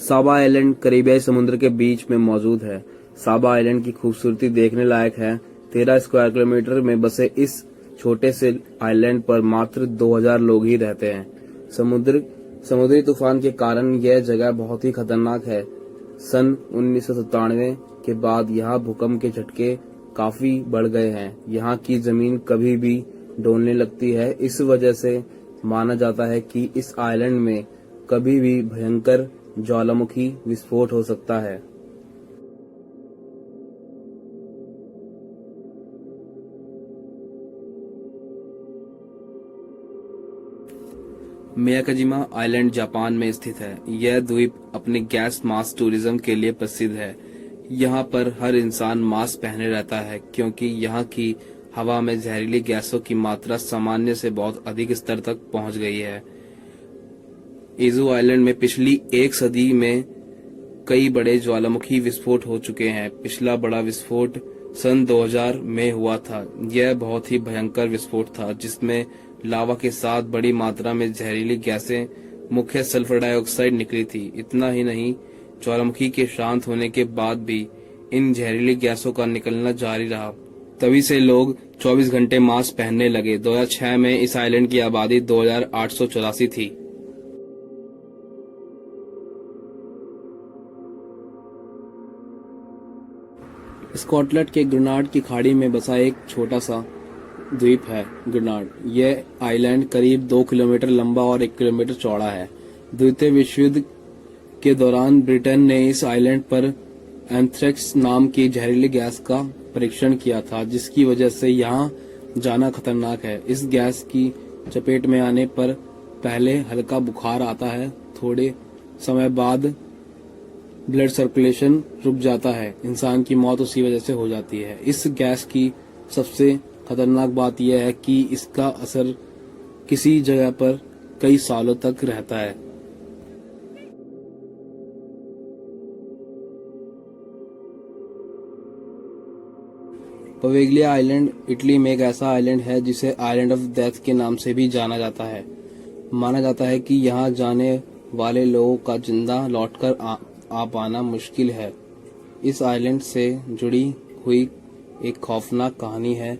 साबा आइलैंड करीबियाई समुद्र के बीच में मौजूद है। साबा आइलैंड की खूबसूरती देखने लायक है। 13 स्क्वायर किलोमीटर में बसे इस छोटे से आइलैंड पर मात्र 2000 लोग ही रहते हैं। समुद्री तूफान के कारण यह जगह बहुत ही खतरनाक है। सन 1997 के बाद यहाँ भूकंप के झटके काफी बढ़ गए हैं। यहाँ की जमीन कभी भी डोलने लगती है। इस वजह से माना जाता है कि इस आइलैंड में कभी भी भयंकर ज्वालामुखी विस्फोट हो सकता है। मियाकजिमा आइलैंड जापान में स्थित है। यह द्वीप अपने गैस मास्क टूरिज्म के लिए प्रसिद्ध है। यहाँ पर हर इंसान मास्क पहने रहता है क्योंकि यहाँ की हवा में जहरीली गैसों की मात्रा सामान्य से बहुत अधिक स्तर तक पहुंच गई है। इजू आइलैंड में पिछली एक सदी में कई बड़े ज्वालामुखी विस्फोट हो चुके हैं। पिछला बड़ा विस्फोट सन 2000 में हुआ था। यह बहुत ही भयंकर विस्फोट था जिसमें लावा के साथ बड़ी मात्रा में जहरीली गैसें, मुख्य सल्फर डाइऑक्साइड निकली थी। इतना ही नहीं, ज्वालामुखी के शांत होने के बाद भी इन जहरीली गैसों का निकलना जारी रहा। तभी से लोग 24 घंटे मास्क पहनने लगे। 2006 में इस आइलैंड की आबादी 2884 थी। स्कॉटलैंड के ग्रेनाड की खाड़ी में बसा एक छोटा सा द्वीप है ग्रेनाड। यह आइलैंड करीब 2 किलोमीटर लंबा और 1 किलोमीटर चौड़ा है। द्वितीय विश्व युद्ध के दौरान ब्रिटेन ने इस आइलैंड पर एंथ्रेक्स नाम की जहरीली गैस का परीक्षण किया था, जिसकी वजह से यहाँ जाना खतरनाक है। इस गैस की चपेट में आने पर पहले हल्का बुखार आता है, थोड़े समय बाद ब्लड सर्कुलेशन रुक जाता है। इंसान की मौत उसी वजह से हो जाती है। इस गैस की सबसे खतरनाक बात यह है कि इसका असर किसी जगह पर कई सालों तक रहता है। पवेग्लिया आइलैंड इटली में एक ऐसा आइलैंड है जिसे आइलैंड ऑफ डेथ के नाम से भी जाना जाता है। माना जाता है कि यहाँ जाने वाले लोगों का जिंदा लौटकर आ पाना मुश्किल है। इस आइलैंड से जुड़ी हुई एक खौफनाक कहानी है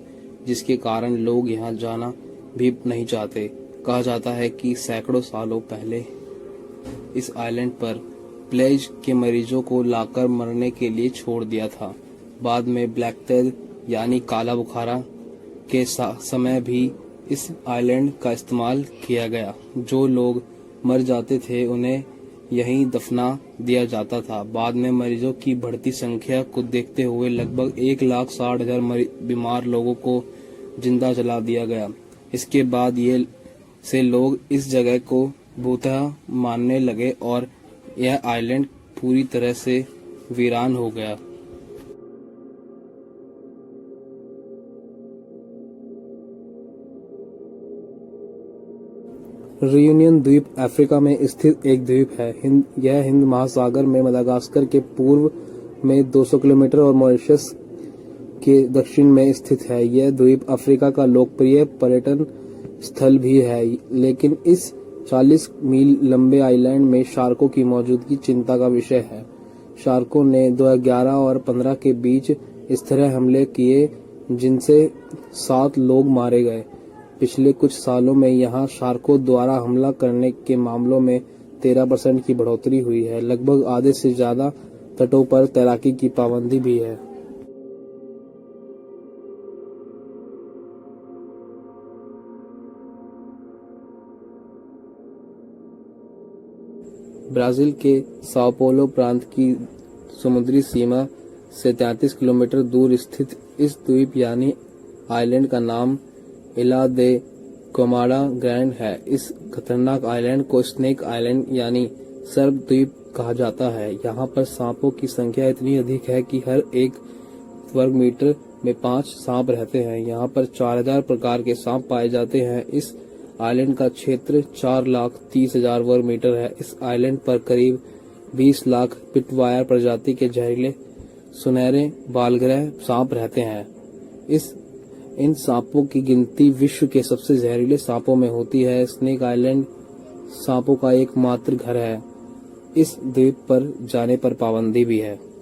जिसके कारण लोग यहाँ जाना भी नहीं चाहते। कहा जाता है कि सैकड़ों सालों पहले इस आइलैंड पर प्लेग के मरीजों को लाकर मरने के लिए छोड़ दिया था। बाद में ब्लैक डेथ यानी काला बुखारा के समय भी इस आइलैंड का इस्तेमाल किया गया। जो लोग मर जाते थे उन्हें यहीं दफना दिया जाता था। बाद में मरीजों की बढ़ती संख्या को देखते हुए लगभग 1,60,000 बीमार लोगों को जिंदा जला दिया गया। इसके बाद ये से लोग इस जगह को भूतहा मानने लगे और यह आइलैंड पूरी तरह से वीरान हो गया। रियूनियन द्वीप अफ्रीका में स्थित एक द्वीप है। यह हिंद महासागर में मदागास्कर के पूर्व में 200 किलोमीटर और मॉरिशस के दक्षिण में स्थित है। यह द्वीप अफ्रीका का लोकप्रिय पर्यटन स्थल भी है, लेकिन इस 40 मील लंबे आइलैंड में शार्कों की मौजूदगी चिंता का विषय है। शार्कों ने 2011 और 15 के बीच इस तरह हमले किए जिनसे 7 लोग मारे गए। पिछले कुछ सालों में यहाँ शार्कों द्वारा हमला करने के मामलों में 13% की बढ़ोतरी हुई है। लगभग आधे से ज्यादा तटों पर तैराकी की पाबंदी भी है। ब्राजील के साओ पोलो प्रांत की समुद्री सीमा से 33 किलोमीटर दूर स्थित इस द्वीप यानी आइलैंड का नाम इला दे कोमाडा ग्रैंड है। इस खतरनाक आइलैंड को स्नेक आइलैंड यानी सर्प द्वीप कहा जाता है। यहाँ पर सांपों की संख्या इतनी अधिक है कि हर 1 वर्ग मीटर में 5 सांप रहते हैं। यहाँ पर 4000 प्रकार के सांप पाए जाते हैं। इस आइलैंड का क्षेत्र 4,30,000 वर्ग मीटर है। इस आइलैंड पर करीब 20 लाख पिटवायर प्रजाति के जहरीले सुनहरे बालग्रह सांप रहते हैं। इन सांपों की गिनती विश्व के सबसे जहरीले सांपों में होती है। स्नेक आइलैंड सांपों का एकमात्र घर है। इस द्वीप पर जाने पर पाबंदी भी है।